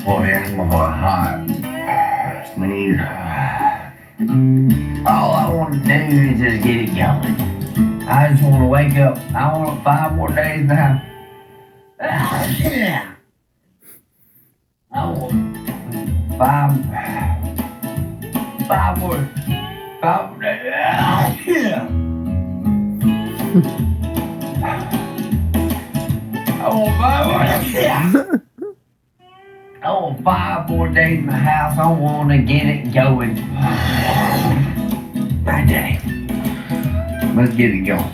Boy, I'm hot. Sneeze. All I want to do is just get it going. I just want to wake up. I want 5 more days now. Yeah. I want 5 more days. Yeah. I want 5 more. Yeah. I want 5 more days in the house. I want to get it going. Right, Daddy. Let's get it going.